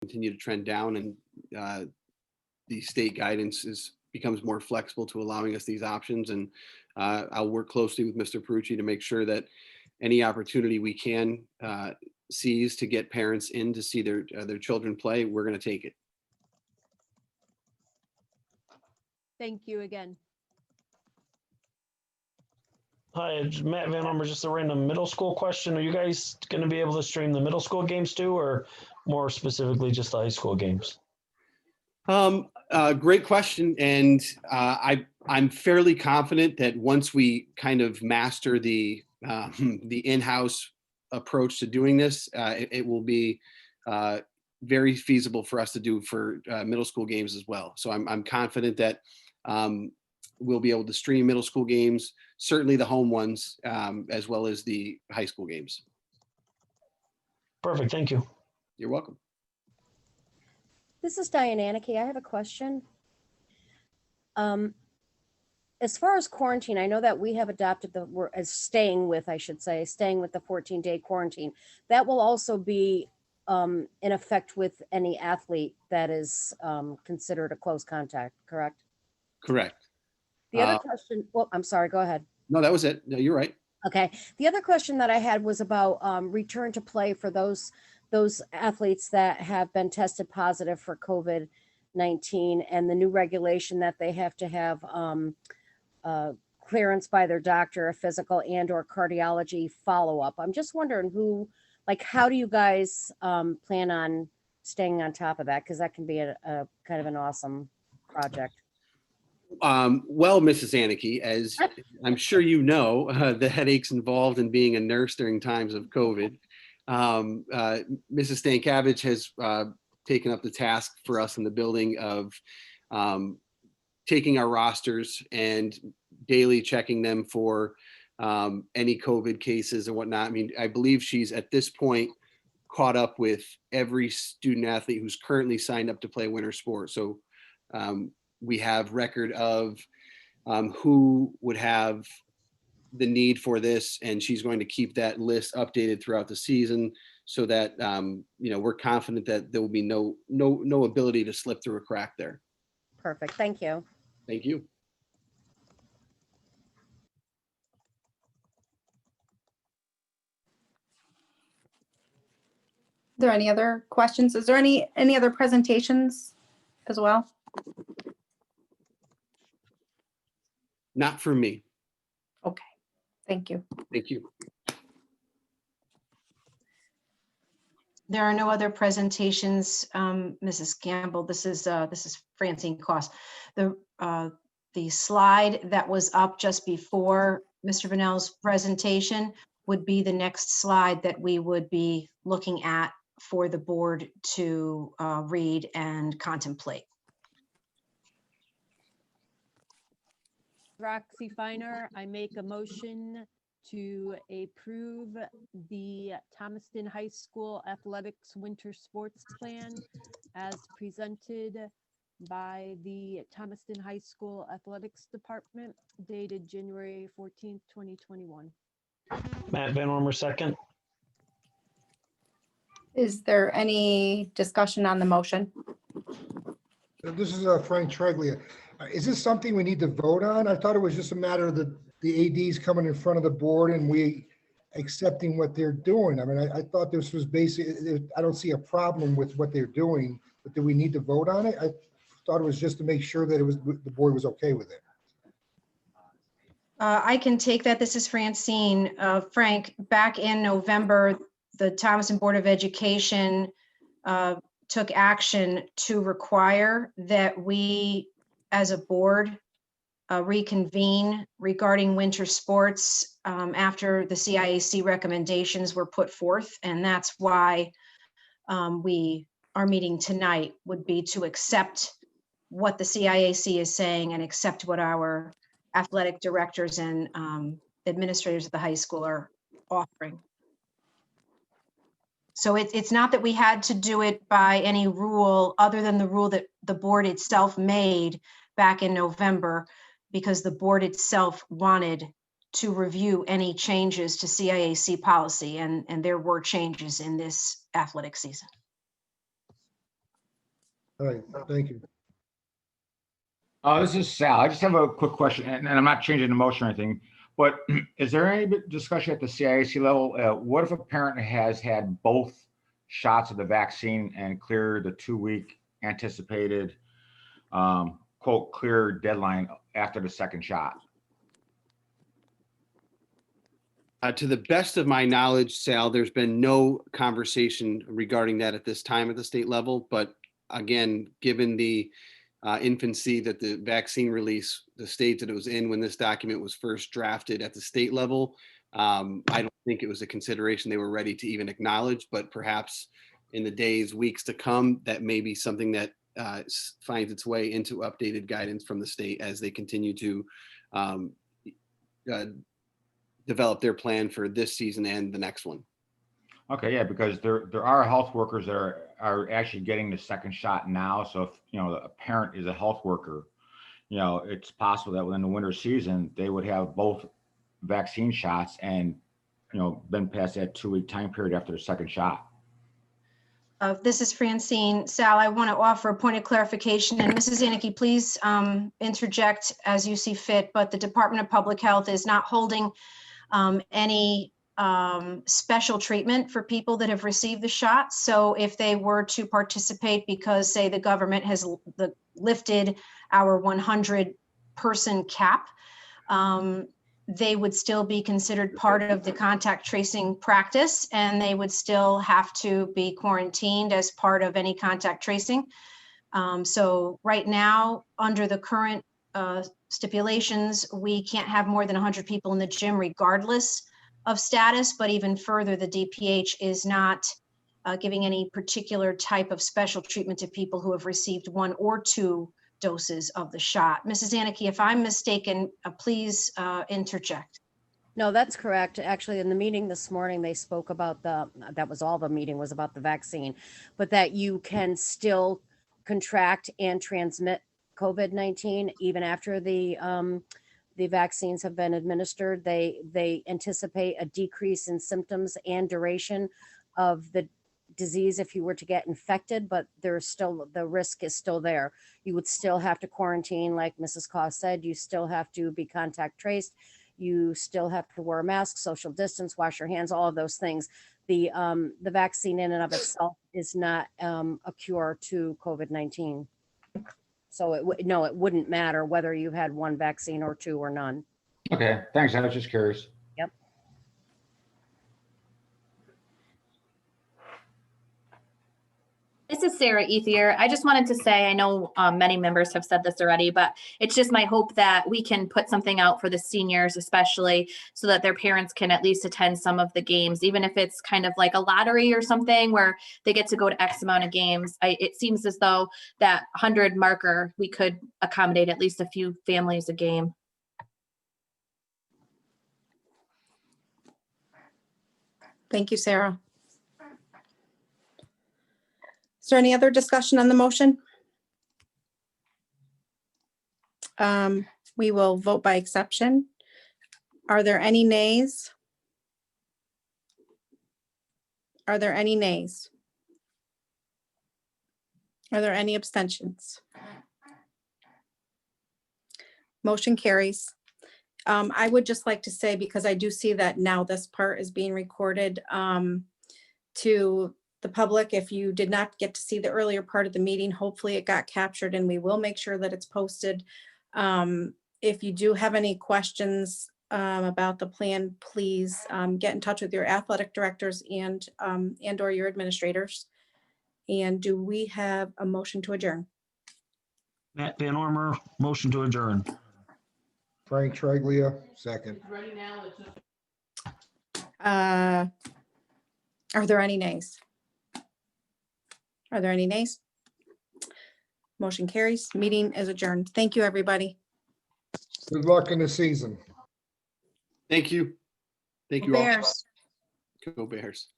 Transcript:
continue to trend down, and the state guidance becomes more flexible to allowing us these options. And I'll work closely with Mr. Perucci to make sure that any opportunity we can seize to get parents in to see their children play, we're going to take it. Thank you again. Hi, it's Matt Van Ormer. Just a random middle school question. Are you guys going to be able to stream the middle school games too, or more specifically just the high school games? Great question. And I'm fairly confident that once we kind of master the in-house approach to doing this, it will be very feasible for us to do for middle school games as well. So I'm confident that we'll be able to stream middle school games, certainly the home ones, as well as the high school games. Perfect. Thank you. You're welcome. This is Diane Anike. I have a question. As far as quarantine, I know that we have adopted staying with the 14-day quarantine. That will also be in effect with any athlete that is considered a close contact, correct? Correct. The other question, well, I'm sorry, go ahead. No, that was it. No, you're right. Okay. The other question that I had was about return to play for those athletes that have been tested positive for COVID-19 and the new regulation that they have to have clearance by their doctor, a physical and/or cardiology follow-up. I'm just wondering how do you guys plan on staying on top of that? Because that can be a kind of an awesome project. Well, Mrs. Anike, as I'm sure you know, the headaches involved in being a nurse during times of COVID. Mrs. Stankiewicz has taken up the task for us in the building of taking our rosters and daily checking them for any COVID cases and whatnot. I mean, I believe she's at this point caught up with every student athlete who's currently signed up to play winter sport. So we have record of who would have the need for this, and she's going to keep that list updated throughout the season so that we're confident that there will be no ability to slip through a crack there. Perfect. Thank you. Thank you. Are there any other questions? Is there any other presentations as well? Not for me. Okay, thank you. Thank you. There are no other presentations, Mrs. Campbell. This is Francine Koss. The slide that was up just before Mr. Vanel's presentation would be the next slide that we would be looking at for the board to read and contemplate. Roxy Finer, I make a motion to approve the Thomaston High School Athletics Winter Sports Plan as presented by the Thomaston High School Athletics Department dated January 14th, 2021. Matt Van Ormer, second. Is there any discussion on the motion? This is Frank Treglia. Is this something we need to vote on? I thought it was just a matter of the ADs coming in front of the board and we accepting what they're doing. I mean, I thought this was basic. I don't see a problem with what they're doing, but do we need to vote on it? I thought it was just to make sure that the board was okay with it. I can take that. This is Francine. Frank, back in November, the Thomaston Board of Education took action to require that we, as a board, reconvene regarding winter sports after the CIAC recommendations were put forth. And that's why our meeting tonight would be to accept what the CIAC is saying and accept what our athletic directors and administrators at the high school are offering. So it's not that we had to do it by any rule other than the rule that the board itself made back in November, because the board itself wanted to review any changes to CIAC policy, and there were changes in this athletic season. All right, thank you. This is Sal. I just have a quick question, and I'm not changing the motion or anything, but is there any discussion at the CIAC level? What if a parent has had both shots of the vaccine and cleared the 2-week anticipated, quote, clear deadline after the second shot? To the best of my knowledge, Sal, there's been no conversation regarding that at this time at the state level. But again, given the infancy that the vaccine release, the state that it was in when this document was first drafted at the state level, I don't think it was a consideration they were ready to even acknowledge. But perhaps in the days, weeks to come, that may be something that finds its way into updated guidance from the state as they continue to develop their plan for this season and the next one. Okay, yeah, because there are health workers that are actually getting the second shot now. So if a parent is a health worker, it's possible that within the winter season they would have both vaccine shots and been past that 2-week time period after the second shot. This is Francine. Sal, I want to offer a point of clarification, and Mrs. Zanicki, please interject as you see fit, but the Department of Public Health is not holding any special treatment for people that have received the shot. So if they were to participate because, say, the government has lifted our 100-person cap, they would still be considered part of the contact tracing practice, and they would still have to be quarantined as part of any contact tracing. So right now, under the current stipulations, we can't have more than 100 people in the gym regardless of status, but even further, the DPH is not giving any particular type of special treatment to people who have received 1 or 2 doses of the shot. Mrs. Zanicki, if I'm mistaken, please interject. No, that's correct. Actually, in the meeting this morning, they spoke about that was all the meeting was about the vaccine, but that you can still contract and transmit COVID-19 even after the vaccines have been administered. They anticipate a decrease in symptoms and duration of the disease if you were to get infected, but there's still, the risk is still there. You would still have to quarantine, like Mrs. Koss said. You still have to be contact traced. You still have to wear a mask, social distance, wash your hands, all of those things. The vaccine in and of itself is not a cure to COVID-19. So it wouldn't matter whether you had 1 vaccine or 2 or none. Okay, thanks. I was just curious. Yep. This is Sarah Ethier. I just wanted to say, I know many members have said this already, but it's just my hope that we can put something out for the seniors, especially so that their parents can at least attend some of the games, even if it's kind of like a lottery or something where they get to go to X amount of games. It seems as though that 100 marker, we could accommodate at least a few families a game. Thank you, Sarah. Is there any other discussion on the motion? We will vote by exception. Are there any nays? Are there any nays? Are there any abstentions? Motion carries. I would just like to say, because I do see that now this part is being recorded, to the public, if you did not get to see the earlier part of the meeting, hopefully it got captured and we will make sure that it's posted. If you do have any questions about the plan, please get in touch with your athletic directors and or your administrators. And do we have a motion to adjourn? Matt Van Ormer, motion to adjourn. Frank Treglia, second. Are there any nays? Are there any nays? Motion carries. Meeting is adjourned. Thank you, everybody. Good luck in the season. Thank you. Thank you all. Bears. Go Bears.